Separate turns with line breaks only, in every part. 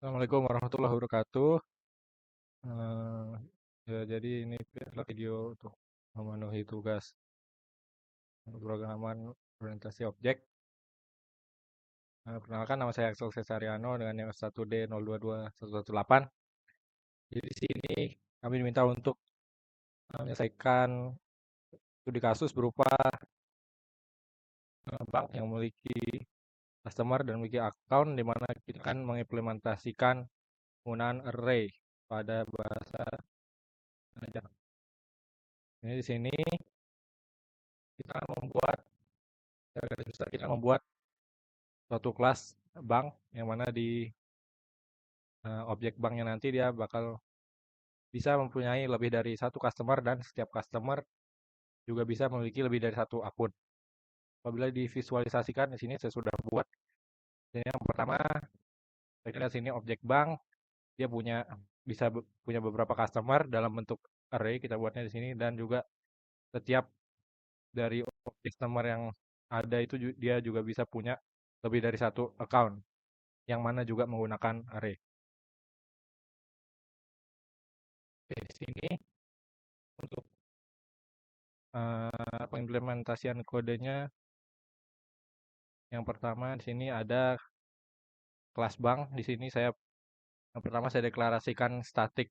Assalamualaikum warahmatullahi wabarakatuh. Eh, ya, jadi ini adalah video untuk memenuhi tugas pemrograman orientasi objek. Perkenalkan, nama saya Axel Cesariano dengan yang 1D022118. Jadi di sini kami diminta untuk menyelesaikan studi kasus berupa bank yang memiliki customer dan memiliki account, di mana kita akan mengimplementasikan penggunaan array pada bahasa Java. Ini di sini kita membuat secara garis besar kita membuat suatu kelas bank yang mana di objek banknya nanti dia bakal bisa mempunyai lebih dari satu customer dan setiap customer juga bisa memiliki lebih dari satu akun. Apabila divisualisasikan di sini saya sudah buat. Jadi yang pertama saya kira sini objek bank dia bisa punya beberapa customer dalam bentuk array kita buatnya di sini, dan juga setiap dari customer yang ada itu dia juga bisa punya lebih dari satu account yang mana juga menggunakan array. Oke, di sini untuk pengimplementasian kodenya, yang pertama di sini ada kelas bank. Di sini yang pertama saya deklarasikan static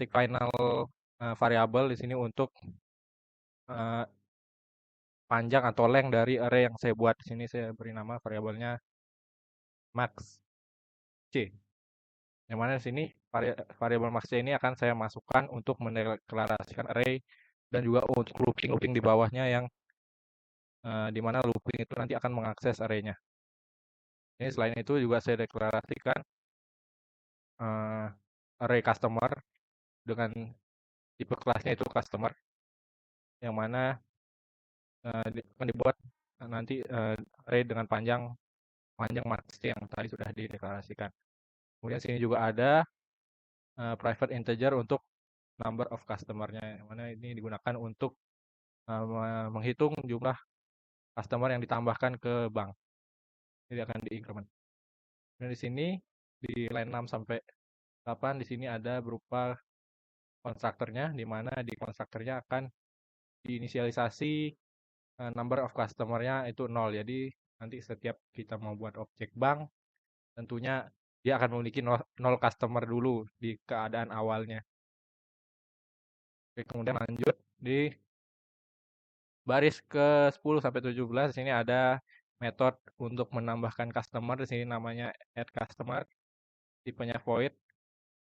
final variable di sini untuk eh, panjang atau length dari array yang saya buat. Di sini saya beri nama variabelnya max c. Yang mana di sini variabel max c ini akan saya masukkan untuk mendeklarasikan array dan juga untuk looping di bawahnya yang di mana looping itu nanti akan mengakses arraynya. Ini selain itu juga saya deklarasikan eh, array customer dengan tipe kelasnya itu customer, yang mana akan dibuat nanti array dengan panjang panjang max yang tadi sudah dideklarasikan. Kemudian sini juga ada private integer untuk number of customer-nya, yang mana ini digunakan untuk menghitung jumlah customer yang ditambahkan ke bank. Jadi akan diincrement. Dan di sini di line 6 sampai 8 di sini ada berupa konstruktornya, di mana di konstruktornya akan diinisialisasi number of customer-nya itu 0. Jadi nanti setiap kita mau buat objek bank, tentunya dia akan memiliki 0 customer dulu di keadaan awalnya. Oke, kemudian lanjut di baris ke 10 sampai 17 di sini ada metode untuk menambahkan customer. Di sini namanya add customer, tipenya void.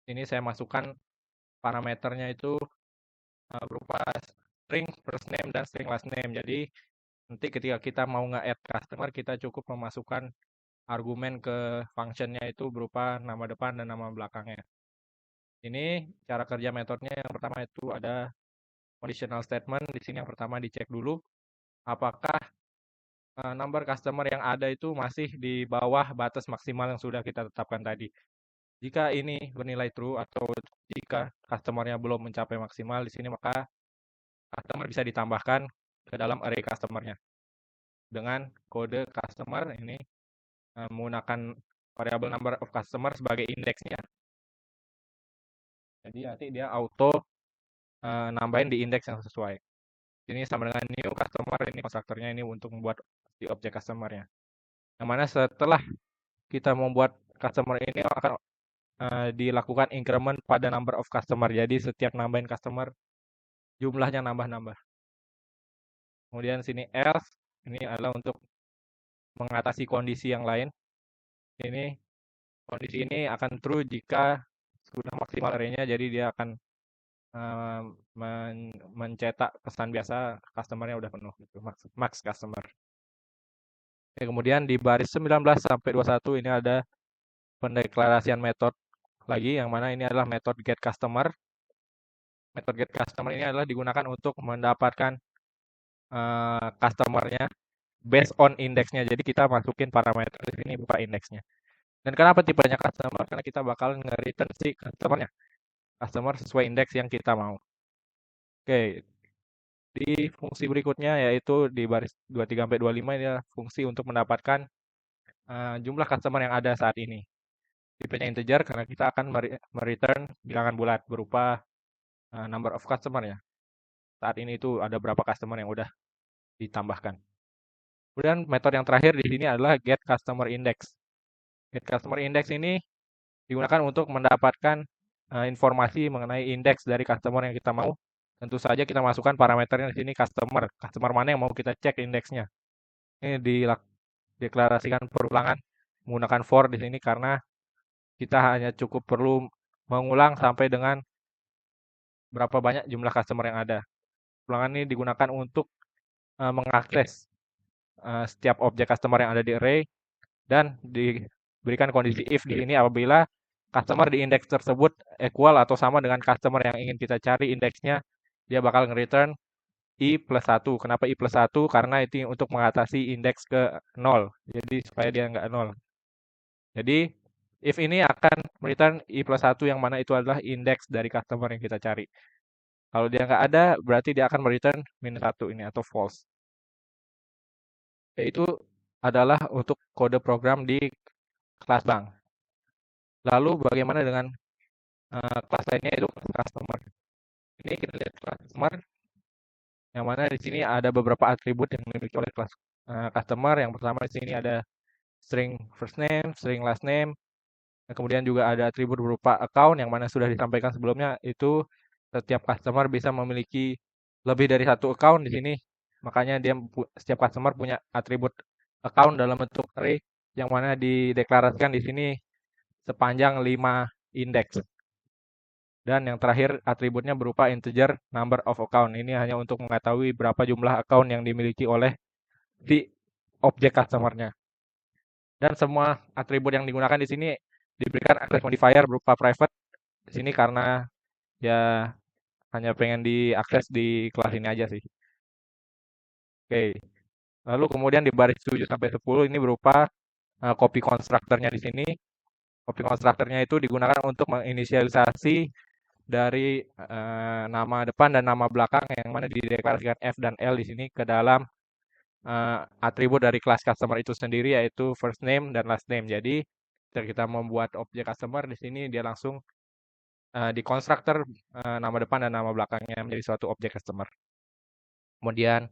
Ini saya masukkan parameternya itu berupa string first name dan string last name. Jadi nanti ketika kita mau nge-add customer, kita cukup memasukkan argumen ke functionnya itu berupa nama depan dan nama belakangnya. Ini cara kerja metodenya. Yang pertama itu ada conditional statement. Di sini yang pertama dicek dulu apakah number customer yang ada itu masih di bawah batas maksimal yang sudah kita tetapkan tadi. Jika ini bernilai true atau jika customernya belum mencapai maksimal di sini, maka customer bisa ditambahkan ke dalam array customernya dengan kode customer ini menggunakan variabel number of customer sebagai indeksnya. Jadi nanti dia auto nambahin di indeks yang sesuai. Ini sama dengan new customer, ini konstruktornya ini untuk membuat di objek customernya. Yang mana setelah kita membuat customer ini akan dilakukan increment pada number of customer. Jadi setiap nambahin customer jumlahnya nambah-nambah. Kemudian sini else, ini adalah untuk mengatasi kondisi yang lain. Ini kondisi ini akan true jika sudah maksimal array-nya, jadi dia akan mencetak pesan biasa customer-nya udah penuh gitu, max customer. Oke, kemudian di baris 19 sampai 21 ini ada pendeklarasian metode lagi, yang mana ini adalah metode get customer. Metode get customer ini adalah digunakan untuk mendapatkan customer-nya based on indeksnya. Jadi kita masukin parameter di sini berupa indeksnya. Dan kenapa tipenya customer? Karena kita bakal nge-return si customer-nya. Customer sesuai indeks yang kita mau. Oke, di fungsi berikutnya yaitu di baris 23 sampai 25 ini adalah fungsi untuk mendapatkan jumlah customer yang ada saat ini. tipenya integer karena kita akan mereturn bilangan bulat berupa number of customer ya. Saat ini itu ada berapa customer yang udah ditambahkan. Kemudian metode yang terakhir di sini adalah get customer index. Get customer index ini digunakan untuk mendapatkan informasi mengenai indeks dari customer yang kita mau. Tentu saja kita masukkan parameternya di sini customer mana yang mau kita cek indeksnya. Ini dideklarasikan perulangan menggunakan for di sini karena kita hanya cukup perlu mengulang sampai dengan berapa banyak jumlah customer yang ada. Ulangan ini digunakan untuk mengakses setiap objek customer yang ada di array dan diberikan kondisi if di sini apabila customer di indeks tersebut equal atau sama dengan customer yang ingin kita cari indeksnya, dia bakal nge-return i plus 1. Kenapa i plus 1? Karena itu untuk mengatasi indeks ke 0. Jadi supaya dia nggak 0. Jadi if ini akan return i plus 1 yang mana itu adalah indeks dari customer yang kita cari. Kalau dia nggak ada, berarti dia akan return minus 1 ini atau false. Yaitu adalah untuk kode program di kelas bank. Lalu bagaimana dengan kelas lainnya itu customer. Ini kita lihat kelas customer, yang mana di sini ada beberapa atribut yang dimiliki oleh kelas customer. Yang pertama di sini ada string first name, string last name. Kemudian juga ada atribut berupa account yang mana sudah disampaikan sebelumnya, itu setiap customer bisa memiliki lebih dari satu account di sini. Makanya setiap customer punya atribut account dalam bentuk array yang mana dideklarasikan di sini sepanjang 5 indeks. Dan yang terakhir atributnya berupa integer number of account. Ini hanya untuk mengetahui berapa jumlah account yang dimiliki oleh si objek customer-nya. Dan semua atribut yang digunakan di sini diberikan access modifier berupa private di sini karena ya hanya pengen diakses di kelas ini aja sih. Oke. Lalu kemudian di baris 7 sampai 10 ini berupa copy constructor-nya di sini. Copy constructor-nya itu digunakan untuk menginisialisasi dari nama depan dan nama belakang yang mana dideklarasikan F dan L di sini ke dalam atribut dari kelas customer itu sendiri, yaitu first name dan last name. Jadi ketika kita membuat objek customer di sini dia langsung di constructor nama depan dan nama belakangnya menjadi suatu objek customer. Kemudian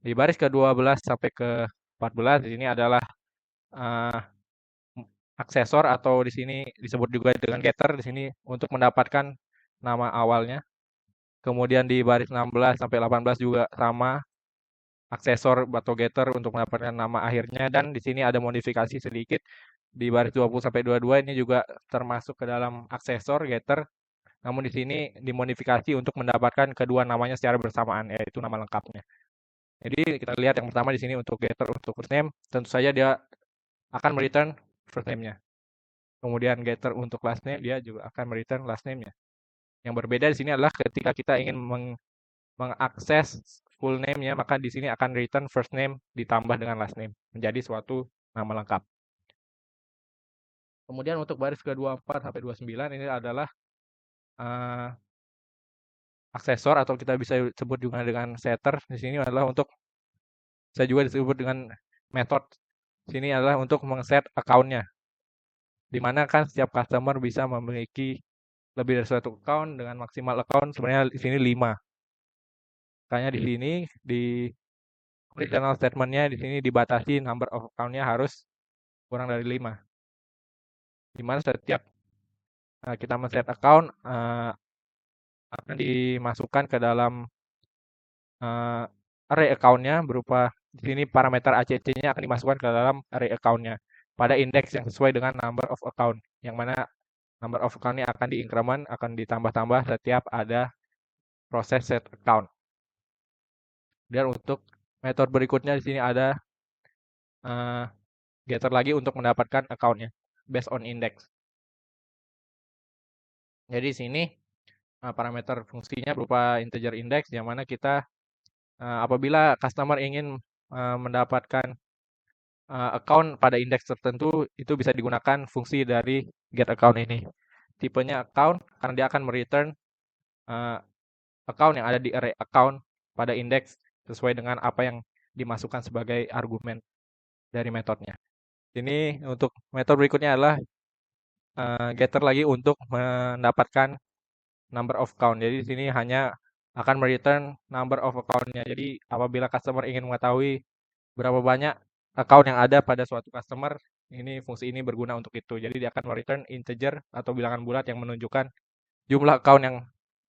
di baris ke-12 sampai ke-14 di sini adalah aksesor atau di sini disebut juga dengan getter di sini untuk mendapatkan nama awalnya. Kemudian di baris 16 sampai 18 juga sama, aksesor atau getter untuk mendapatkan nama akhirnya, dan di sini ada modifikasi sedikit di baris 20 sampai 22 ini juga termasuk ke dalam aksesor getter. Namun di sini dimodifikasi untuk mendapatkan kedua namanya secara bersamaan, yaitu nama lengkapnya. Jadi kita lihat yang pertama di sini untuk getter untuk first name, tentu saja dia akan return first name-nya. Kemudian getter untuk last name dia juga akan return last name-nya. Yang berbeda di sini adalah ketika kita ingin mengakses full name-nya, maka di sini akan return first name ditambah dengan last name menjadi suatu nama lengkap. Kemudian untuk baris ke-24 sampai 29 ini adalah aksesor atau kita bisa sebut juga dengan setter. Di sini adalah untuk bisa juga disebut dengan method. Sini adalah untuk mengset account-nya. Di mana kan setiap customer bisa memiliki lebih dari suatu account dengan maksimal account sebenarnya di sini 5. Makanya di sini di conditional statement-nya di sini dibatasi number of account-nya harus kurang dari 5. Di mana setiap kita men-set account akan dimasukkan ke dalam array account-nya berupa di sini parameter ACC-nya akan dimasukkan ke dalam array account-nya pada indeks yang sesuai dengan number of account, yang mana number of account-nya akan diincrement, akan ditambah-tambah setiap ada proses set account. Dan untuk metode berikutnya di sini ada getter lagi untuk mendapatkan account-nya based on index. Jadi di sini parameter fungsinya berupa integer index, yang mana kita apabila customer ingin mendapatkan account pada indeks tertentu, itu bisa digunakan fungsi dari get account ini. Tipenya account karena dia akan mereturn account yang ada di array account pada indeks sesuai dengan apa yang dimasukkan sebagai argumen dari metodenya. Ini untuk metode berikutnya adalah getter lagi untuk mendapatkan number of count. Jadi di sini hanya akan mereturn number of account-nya. Jadi apabila customer ingin mengetahui berapa banyak account yang ada pada suatu customer, ini fungsi ini berguna untuk itu. Jadi dia akan return integer atau bilangan bulat yang menunjukkan jumlah account yang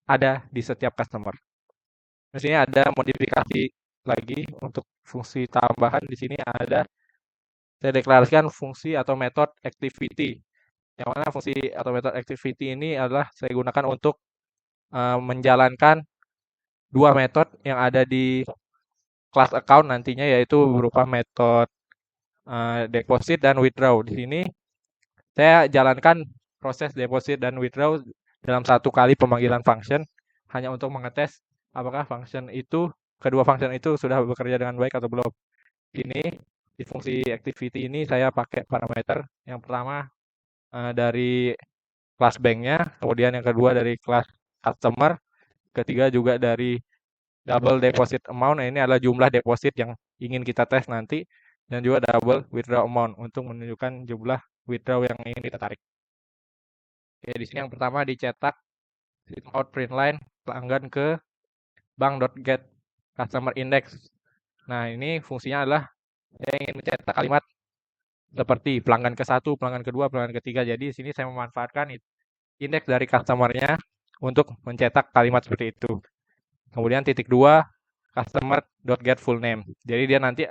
ada di setiap customer. Di sini ada modifikasi lagi untuk fungsi tambahan. Di sini ada saya deklarasikan fungsi atau metode activity. Yang mana fungsi atau metode activity ini adalah saya gunakan untuk menjalankan dua metode yang ada di class account nantinya, yaitu berupa metode deposit dan withdraw. Di sini saya jalankan proses deposit dan withdraw dalam satu kali pemanggilan function hanya untuk mengetes apakah kedua function itu sudah bekerja dengan baik atau belum. Ini di fungsi activity ini saya pakai parameter yang pertama dari kelas banknya, kemudian yang kedua dari kelas customer, ketiga juga dari double deposit amount. Nah, ini adalah jumlah deposit yang ingin kita tes nanti, dan juga double withdraw amount untuk menunjukkan jumlah withdraw yang ingin kita tarik. Oke, di sini yang pertama dicetak out print line pelanggan ke bank.get customer index. Nah, ini fungsinya adalah saya ingin mencetak kalimat seperti pelanggan ke-1, pelanggan kedua, pelanggan ketiga. Jadi di sini saya memanfaatkan indeks dari customer-nya untuk mencetak kalimat seperti itu. Kemudian titik 2, customer.get full name. Jadi dia nanti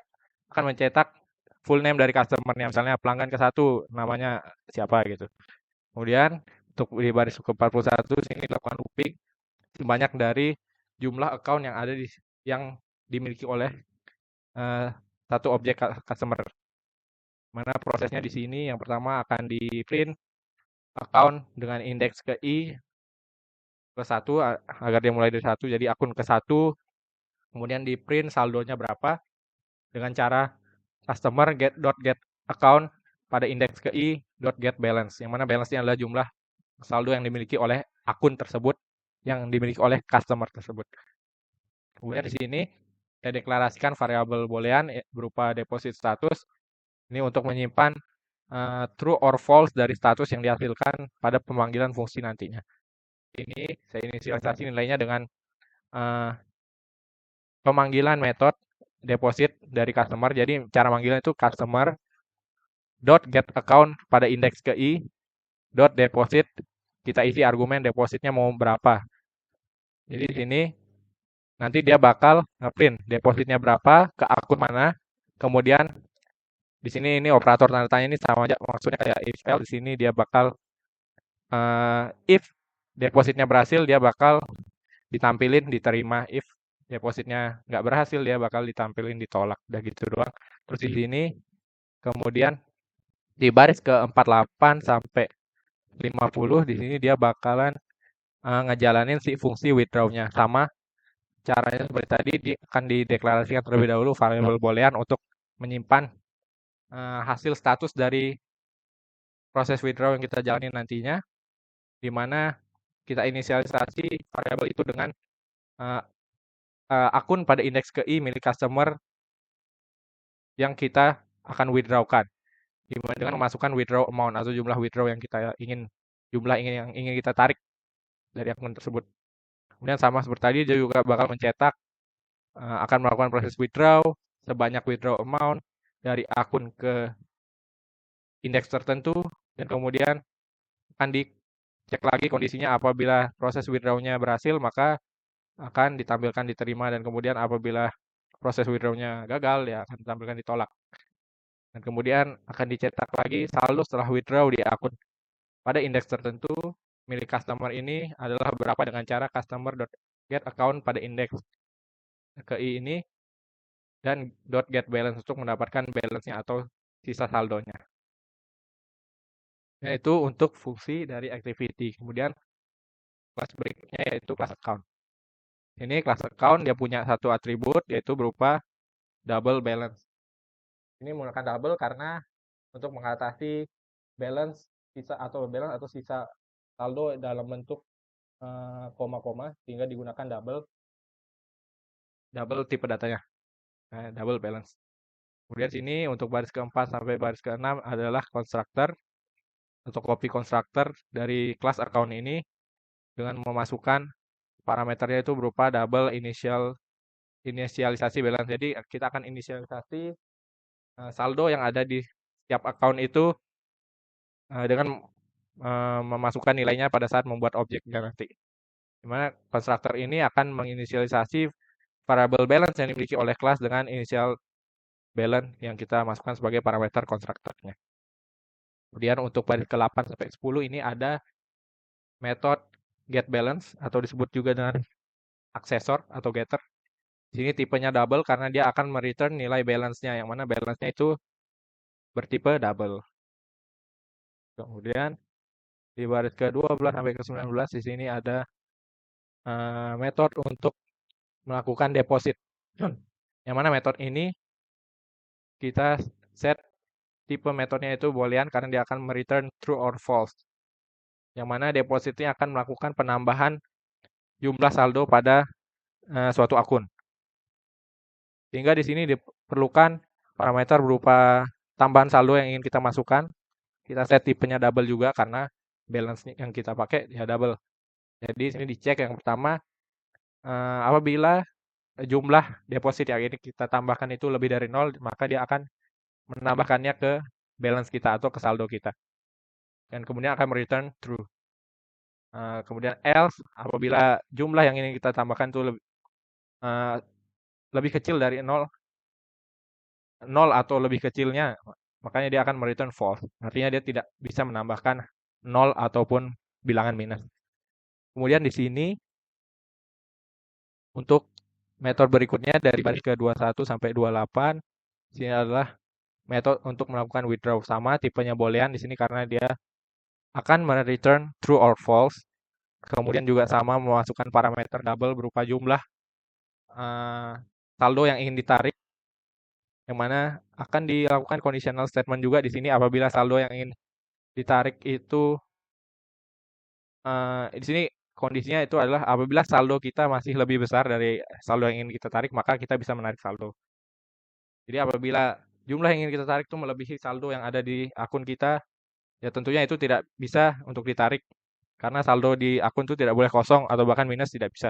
akan mencetak full name dari customer-nya. Misalnya pelanggan ke-1 namanya siapa gitu. Kemudian untuk di baris ke-41 sini dilakukan looping sebanyak dari jumlah account yang ada yang dimiliki oleh satu objek customer. Mana prosesnya di sini yang pertama akan di print account dengan indeks ke i ke 1 agar dia mulai dari 1, jadi akun ke 1, kemudian di print saldonya berapa dengan cara customer get account pada indeks ke i get balance, yang mana balance-nya adalah jumlah saldo yang dimiliki oleh akun tersebut yang dimiliki oleh customer tersebut. Kemudian di sini saya deklarasikan variabel boolean berupa deposit status ini untuk menyimpan true or false dari status yang dihasilkan pada pemanggilan fungsi nantinya. Ini saya inisialisasi nilainya dengan pemanggilan metode deposit dari customer. Jadi cara manggilnya itu customer dot get account pada indeks ke i dot deposit, kita isi argumen depositnya mau berapa. Jadi di sini nanti dia bakal ngeprint depositnya berapa ke akun mana. Kemudian di sini ini operator tanda tanya ini sama aja maksudnya kayak if else. Di sini dia bakal if depositnya berhasil dia bakal ditampilin diterima, if depositnya nggak berhasil dia bakal ditampilin ditolak. Udah gitu doang. Terus di sini kemudian di baris ke-48 sampai 50 di sini dia bakalan ngejalanin si fungsi withdraw-nya. Sama caranya seperti tadi akan dideklarasikan terlebih dahulu variabel boolean untuk menyimpan hasil status dari proses withdraw yang kita jalani nantinya, di mana kita inisialisasi variabel itu dengan akun pada indeks ke i milik customer yang kita akan withdraw-kan, dengan memasukkan withdraw amount atau jumlah withdraw yang kita yang ingin kita tarik dari akun tersebut. Kemudian sama seperti tadi dia juga bakal mencetak akan melakukan proses withdraw sebanyak withdraw amount dari akun ke indeks tertentu, dan kemudian akan dicek lagi kondisinya. Apabila proses withdraw-nya berhasil maka akan ditampilkan diterima, dan kemudian apabila proses withdraw-nya gagal ya akan ditampilkan ditolak. Dan kemudian akan dicetak lagi saldo setelah withdraw di akun pada indeks tertentu milik customer ini adalah berapa dengan cara customer.get account pada indeks ke i ini dan .get balance untuk mendapatkan balance-nya atau sisa saldonya. Yaitu untuk fungsi dari activity. Kemudian kelas berikutnya yaitu class account. Ini class account dia punya satu atribut yaitu berupa double balance. Ini menggunakan double karena untuk mengatasi balance atau sisa saldo dalam bentuk koma-koma, sehingga digunakan double tipe datanya, double balance. Kemudian sini untuk baris ke-4 sampai baris ke-6 adalah constructor. atau copy constructor dari kelas account ini dengan memasukkan parameternya itu berupa double inisialisasi balance. Jadi kita akan inisialisasi saldo yang ada di setiap account itu dengan memasukkan nilainya pada saat membuat objeknya nanti. Di mana konstruktor ini akan menginisialisasi variable balance yang dimiliki oleh kelas dengan inisial balance yang kita masukkan sebagai parameter konstruktornya. Kemudian untuk baris ke-8 sampai 10 ini ada metode getBalance atau disebut juga dengan aksesor atau getter. Di sini tipenya double karena dia akan mereturn nilai balance-nya, yang mana balance-nya itu bertipe double. Kemudian di baris ke-12 sampai ke-19 di sini ada metode untuk melakukan deposit. Yang mana metode ini kita set tipe metodenya itu boolean karena dia akan mereturn true or false. Yang mana depositnya akan melakukan penambahan jumlah saldo pada suatu akun. Sehingga di sini diperlukan parameter berupa tambahan saldo yang ingin kita masukkan. Kita set tipenya double juga karena balance yang kita pakai ya double. Jadi sini dicek yang pertama apabila jumlah deposit yang ini kita tambahkan itu lebih dari 0, maka dia akan menambahkannya ke balance kita atau ke saldo kita. Dan kemudian akan return true. Kemudian else apabila jumlah yang ingin kita tambahkan itu lebih kecil dari 0 atau lebih kecilnya, makanya dia akan return false. Artinya dia tidak bisa menambahkan 0 ataupun bilangan minus. Kemudian di sini untuk metode berikutnya dari baris ke-21 sampai 28, sini adalah metode untuk melakukan withdraw. Sama tipenya boolean di sini karena dia akan return true or false. Kemudian juga sama memasukkan parameter double berupa jumlah saldo yang ingin ditarik, yang mana akan dilakukan conditional statement juga di sini apabila saldo yang ingin ditarik itu di sini kondisinya itu adalah apabila saldo kita masih lebih besar dari saldo yang ingin kita tarik, maka kita bisa menarik saldo. Jadi apabila jumlah yang ingin kita tarik itu melebihi saldo yang ada di akun kita, ya tentunya itu tidak bisa untuk ditarik karena saldo di akun itu tidak boleh kosong atau bahkan minus tidak bisa.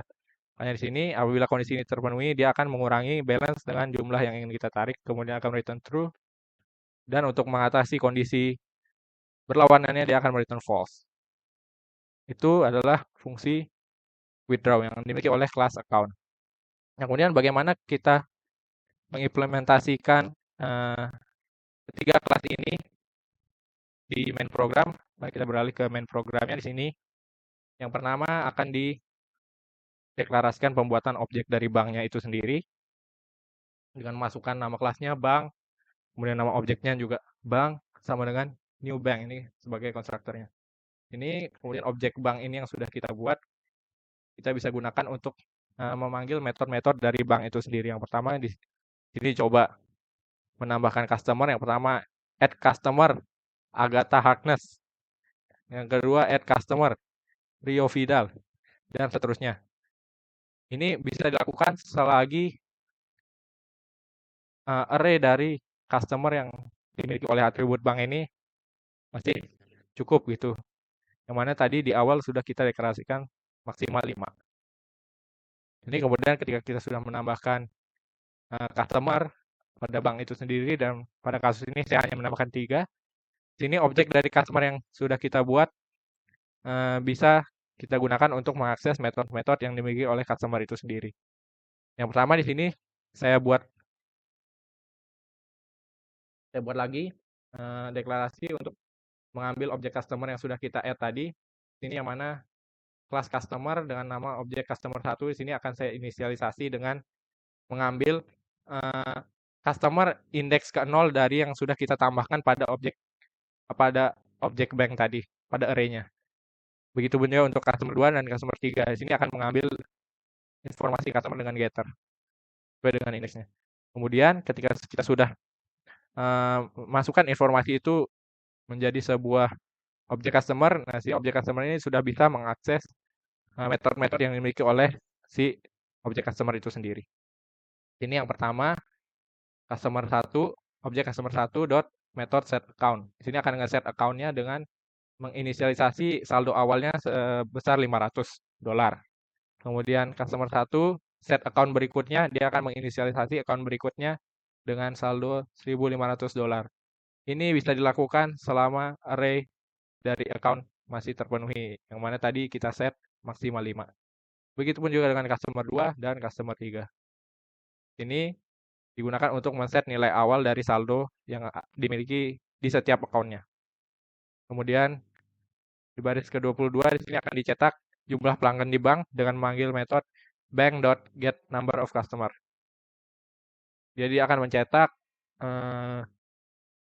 Hanya di sini apabila kondisi ini terpenuhi, dia akan mengurangi balance dengan jumlah yang ingin kita tarik, kemudian akan return true. Dan untuk mengatasi kondisi berlawanannya, dia akan return false. Itu adalah fungsi withdraw yang dimiliki oleh class account. Nah, kemudian bagaimana kita mengimplementasikan ketiga kelas ini di main program? Baik, kita beralih ke main programnya di sini. Yang pertama akan dideklarasikan pembuatan objek dari banknya itu sendiri dengan masukkan nama kelasnya bank, kemudian nama objeknya juga bank sama dengan new bank ini sebagai konstruktornya. Ini kemudian objek bank ini yang sudah kita buat, kita bisa gunakan untuk memanggil metode-metode dari bank itu sendiri. Yang pertama di sini coba menambahkan customer. Yang pertama add customer Agatha Harkness. Yang kedua add customer Rio Vidal dan seterusnya. Ini bisa dilakukan selagi array dari customer yang dimiliki oleh atribut bank ini masih cukup gitu. Yang mana tadi di awal sudah kita deklarasikan maksimal 5. Ini kemudian ketika kita sudah menambahkan customer pada bank itu sendiri, dan pada kasus ini saya hanya menambahkan 3. Sini objek dari customer yang sudah kita buat bisa kita gunakan untuk mengakses metode-metode yang dimiliki oleh customer itu sendiri. Yang pertama di sini saya buat lagi deklarasi untuk mengambil objek customer yang sudah kita add tadi. Ini yang mana kelas customer dengan nama objek customer 1 di sini akan saya inisialisasi dengan mengambil customer indeks ke-0 dari yang sudah kita tambahkan pada objek bank tadi, pada array-nya. Begitu juga untuk customer 2 dan customer 3. Di sini akan mengambil informasi customer dengan getter sesuai dengan indeksnya. Kemudian ketika kita sudah masukkan informasi itu menjadi sebuah objek customer, nah si objek customer ini sudah bisa mengakses metode-metode yang dimiliki oleh si objek customer itu sendiri. Ini yang pertama, customer 1, objek customer 1 dot method set account. Di sini akan nge-set account-nya dengan menginisialisasi saldo awalnya sebesar $500. Kemudian customer 1 set account berikutnya, dia akan menginisialisasi account berikutnya dengan saldo $1.500. Ini bisa dilakukan selama array dari account masih terpenuhi, yang mana tadi kita set maksimal 5. Begitupun juga dengan customer 2 dan customer 3. Ini digunakan untuk men-set nilai awal dari saldo yang dimiliki di setiap account-nya. Kemudian di baris ke-22 di sini akan dicetak jumlah pelanggan di bank dengan memanggil metode bank.getNumber of customer. Jadi akan mencetak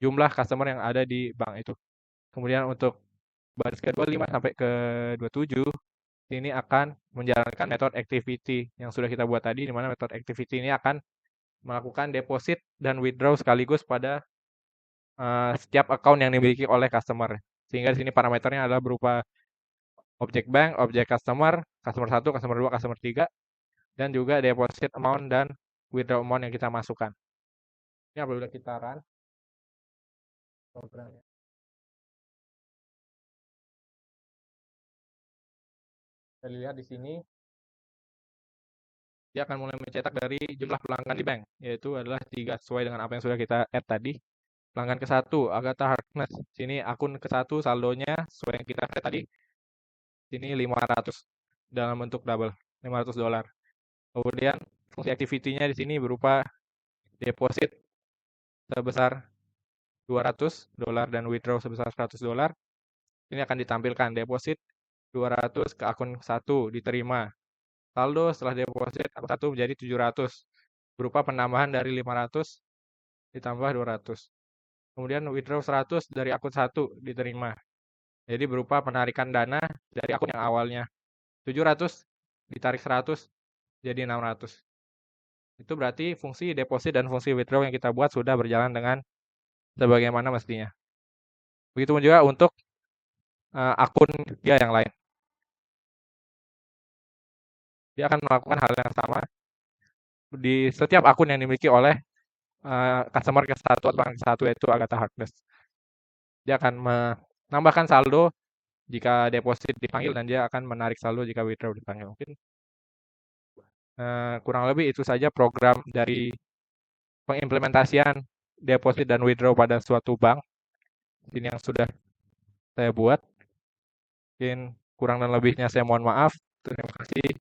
jumlah customer yang ada di bank itu. Kemudian untuk baris ke-25 sampai ke-27 ini akan menjalankan metode activity yang sudah kita buat tadi, di mana metode activity ini akan melakukan deposit dan withdraw sekaligus pada setiap account yang dimiliki oleh customer. Sehingga di sini parameternya adalah berupa objek bank, objek customer, customer 1, customer 2, customer 3, dan juga deposit amount dan withdraw amount yang kita masukkan. Ini apabila kita run programnya. Kita lihat di sini, dia akan mulai mencetak dari jumlah pelanggan di bank, yaitu adalah 3 sesuai dengan apa yang sudah kita add tadi. Pelanggan ke-1, Agatha Harkness. Sini akun ke-1 saldonya sesuai yang kita set tadi. Sini 500 dalam bentuk double, $500. Kemudian fungsi activity-nya di sini berupa deposit sebesar $200 dan withdraw sebesar $100. Ini akan ditampilkan deposit 200 ke akun 1 diterima. Saldo setelah deposit akun 1 menjadi 700 berupa penambahan dari 500 ditambah 200. Kemudian withdraw 100 dari akun 1 diterima. Jadi berupa penarikan dana dari akun yang awalnya 700 ditarik 100 jadi 600. Itu berarti fungsi deposit dan fungsi withdraw yang kita buat sudah berjalan dengan sebagaimana mestinya. Begitu juga untuk akun dia yang lain. Dia akan melakukan hal yang sama di setiap akun yang dimiliki oleh customer ke-1 atau bank ke-1, yaitu Agatha Harkness. Dia akan menambahkan saldo jika deposit dipanggil dan dia akan menarik saldo jika withdraw dipanggil. Mungkin kurang lebih itu saja program dari pengimplementasian deposit dan withdraw pada suatu bank. Ini yang sudah saya buat. Mungkin kurang dan lebihnya saya mohon maaf. Terima kasih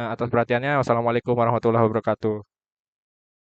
atas perhatiannya. Wassalamualaikum warahmatullahi wabarakatuh.